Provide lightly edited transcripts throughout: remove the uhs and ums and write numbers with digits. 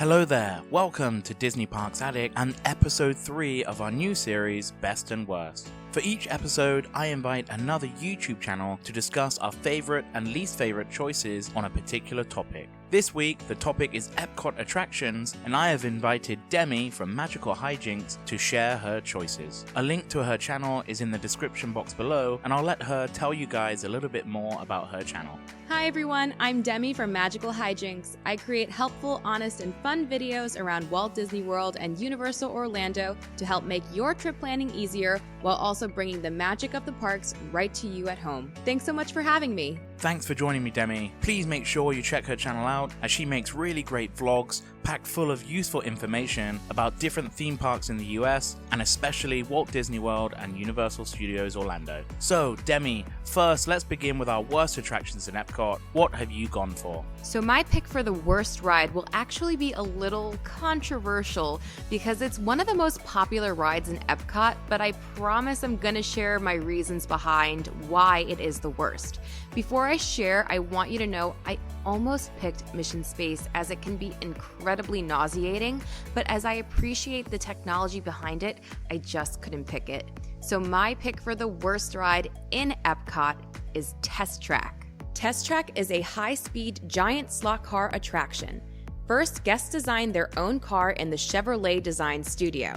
Hello there, welcome to Disney Parks Addict and episode 3 of our new series, Best and Worst. For each episode, I invite another YouTube channel to discuss our favorite and least favorite choices on a particular topic. This week, the topic is Epcot Attractions, and I have invited Demi from Magical Hijinx to share her choices. A link to her channel is in the description box below, and I'll let her tell you guys a little bit more about her channel. Hi everyone, I'm Demi from Magical Hijinx. I create helpful, honest, and fun videos around Walt Disney World and Universal Orlando to help make your trip planning easier while also bringing the magic of the parks right to you at home. Thanks so much for having me. Thanks for joining me, Demi. Please make sure you check her channel out as she makes really great vlogs packed full of useful information about different theme parks in the US and especially Walt Disney World and Universal Studios Orlando. So, Demi, first let's begin with our worst attractions in Epcot. What have you gone for? So my pick for the worst ride will actually be a little controversial because it's one of the most popular rides in Epcot, but I promise I'm gonna share my reasons behind why it is the worst. Before I share, I want you to know I almost picked Mission Space as it can be incredibly nauseating, but as I appreciate the technology behind it, I just couldn't pick it. So my pick for the worst ride in Epcot is Test Track. Test Track is a high-speed giant slot car attraction. First, guests design their own car in the Chevrolet design studio.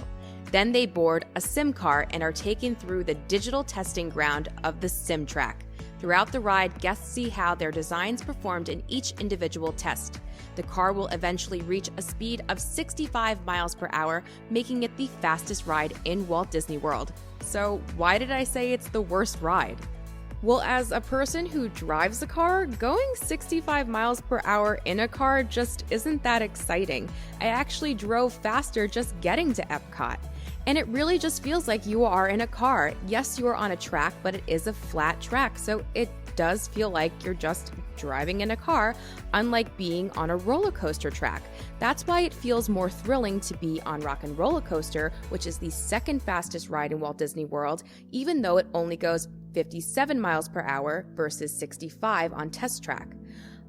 Then they board a sim car and are taken through the digital testing ground of the sim track. Throughout the ride, guests see how their designs performed in each individual test. The car will eventually reach a speed of 65 miles per hour, making it the fastest ride in Walt Disney World. So why did I say it's the worst ride? Well, as a person who drives a car, going 65 miles per hour in a car just isn't that exciting. I actually drove faster just getting to Epcot. And it really just feels like you are in a car. Yes, you are on a track, but it is a flat track, so it does feel like you're just driving in a car, unlike being on a roller coaster track. That's why it feels more thrilling to be on Rock and Roller Coaster, which is the second fastest ride in Walt Disney World, even though it only goes 57 miles per hour versus 65 on Test Track.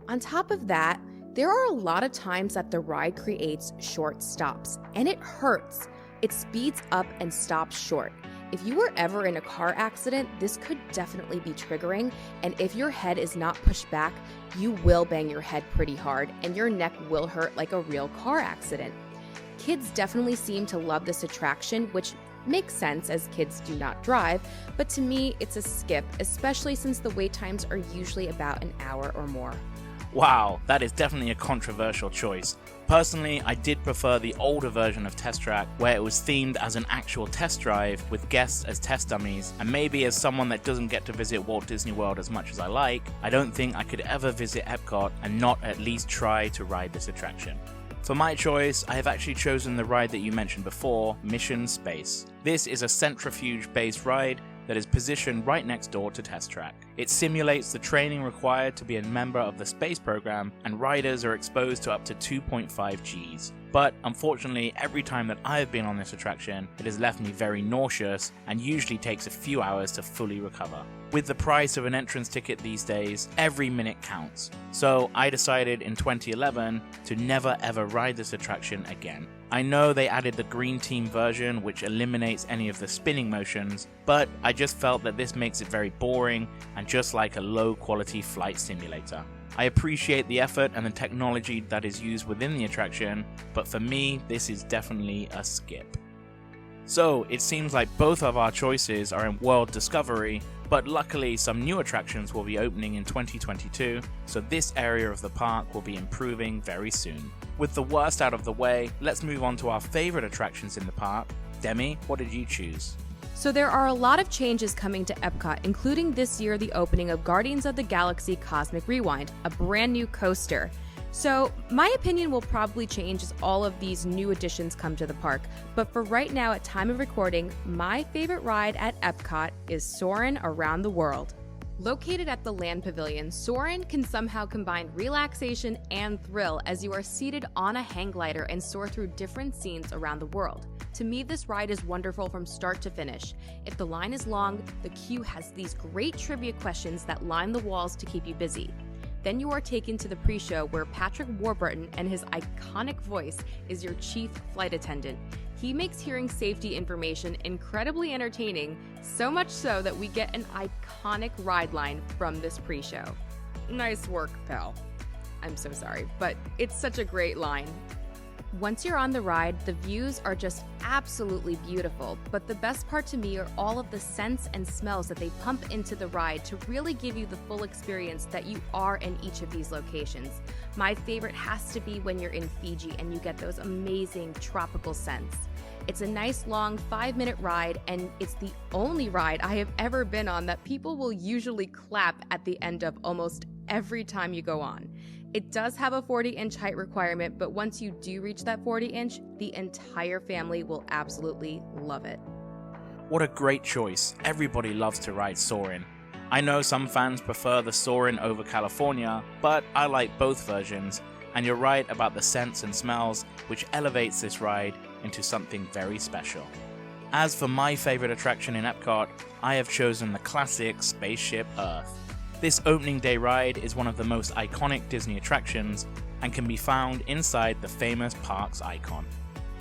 On top of that, there are a lot of times that the ride creates short stops, and it hurts. It speeds up and stops short. If you were ever in a car accident, this could definitely be triggering, and if your head is not pushed back, you will bang your head pretty hard, and your neck will hurt like a real car accident. Kids definitely seem to love this attraction, which makes sense as kids do not drive, but to me, it's a skip, especially since the wait times are usually about an hour or more. Wow, that is definitely a controversial choice. Personally, I did prefer the older version of Test Track, where it was themed as an actual test drive with guests as test dummies, and maybe as someone that doesn't get to visit Walt Disney World as much as I like, I don't think I could ever visit Epcot and not at least try to ride this attraction. For my choice, I have actually chosen the ride that you mentioned before, Mission Space. This is a centrifuge-based ride that is positioned right next door to Test Track. It simulates the training required to be a member of the space program, and riders are exposed to up to 2.5 Gs. But unfortunately, every time that I have been on this attraction, it has left me very nauseous and usually takes a few hours to fully recover. With the price of an entrance ticket these days, every minute counts. So I decided in 2011 to never ever ride this attraction again. I know they added the green team version which eliminates any of the spinning motions, but I just felt that this makes it very boring and just like a low quality flight simulator. I appreciate the effort and the technology that is used within the attraction, but for me, this is definitely a skip. So it seems like both of our choices are in World Discovery, but luckily some new attractions will be opening in 2022, so this area of the park will be improving very soon. With the worst out of the way, let's move on to our favorite attractions in the park. Demi, what did you choose? So there are a lot of changes coming to Epcot, including this year the opening of Guardians of the Galaxy Cosmic Rewind, a brand new coaster. So my opinion will probably change as all of these new additions come to the park, but for right now at time of recording, my favorite ride at Epcot is Soarin' Around the World. Located at the Land Pavilion, Soarin' can somehow combine relaxation and thrill as you are seated on a hang glider and soar through different scenes around the world. To me, this ride is wonderful from start to finish. If the line is long, the queue has these great trivia questions that line the walls to keep you busy. Then you are taken to the pre-show where Patrick Warburton and his iconic voice is your chief flight attendant. He makes hearing safety information incredibly entertaining, so much so that we get an iconic ride line from this pre-show. Nice work, pal. I'm so sorry, but it's such a great line. Once you're on the ride, the views are just absolutely beautiful, but the best part to me are all of the scents and smells that they pump into the ride to really give you the full experience that you are in each of these locations. My favorite has to be when you're in Fiji and you get those amazing tropical scents. It's a nice long 5-minute ride, and it's the only ride I have ever been on that people will usually clap at the end of almost every time you go on. It does have a 40-inch height requirement, but once you do reach that 40-inch, the entire family will absolutely love it. What a great choice. Everybody loves to ride Soarin'. I know some fans prefer the Soarin' over California, but I like both versions, and you're right about the scents and smells, which elevates this ride into something very special. As for my favorite attraction in Epcot, I have chosen the classic Spaceship Earth. This opening day ride is one of the most iconic Disney attractions and can be found inside the famous park's icon.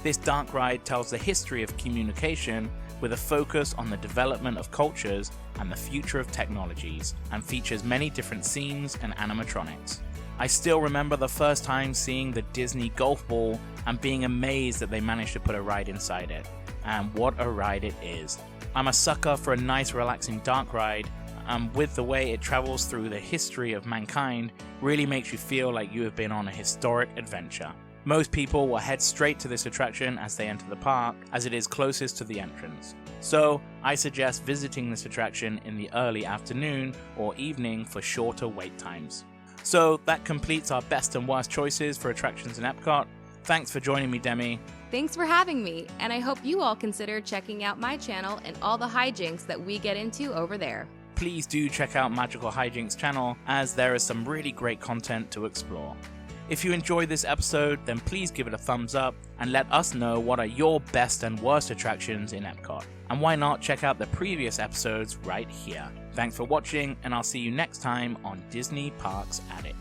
This dark ride tells the history of communication with a focus on the development of cultures and the future of technologies, and features many different scenes and animatronics. I still remember the first time seeing the Disney golf ball and being amazed that they managed to put a ride inside it. And what a ride it is. I'm a sucker for a nice relaxing dark ride, and with the way it travels through the history of mankind, really makes you feel like you have been on a historic adventure. Most people will head straight to this attraction as they enter the park, as it is closest to the entrance. So I suggest visiting this attraction in the early afternoon or evening for shorter wait times. So that completes our best and worst choices for attractions in Epcot. Thanks for joining me, Demi. Thanks for having me, and I hope you all consider checking out my channel and all the hijinks that we get into over there. Please do check out Magical Hijinx channel, as there is some really great content to explore. If you enjoyed this episode, then please give it a thumbs up and let us know what are your best and worst attractions in Epcot. And why not check out the previous episodes right here. Thanks for watching, and I'll see you next time on Disney Parks Addict.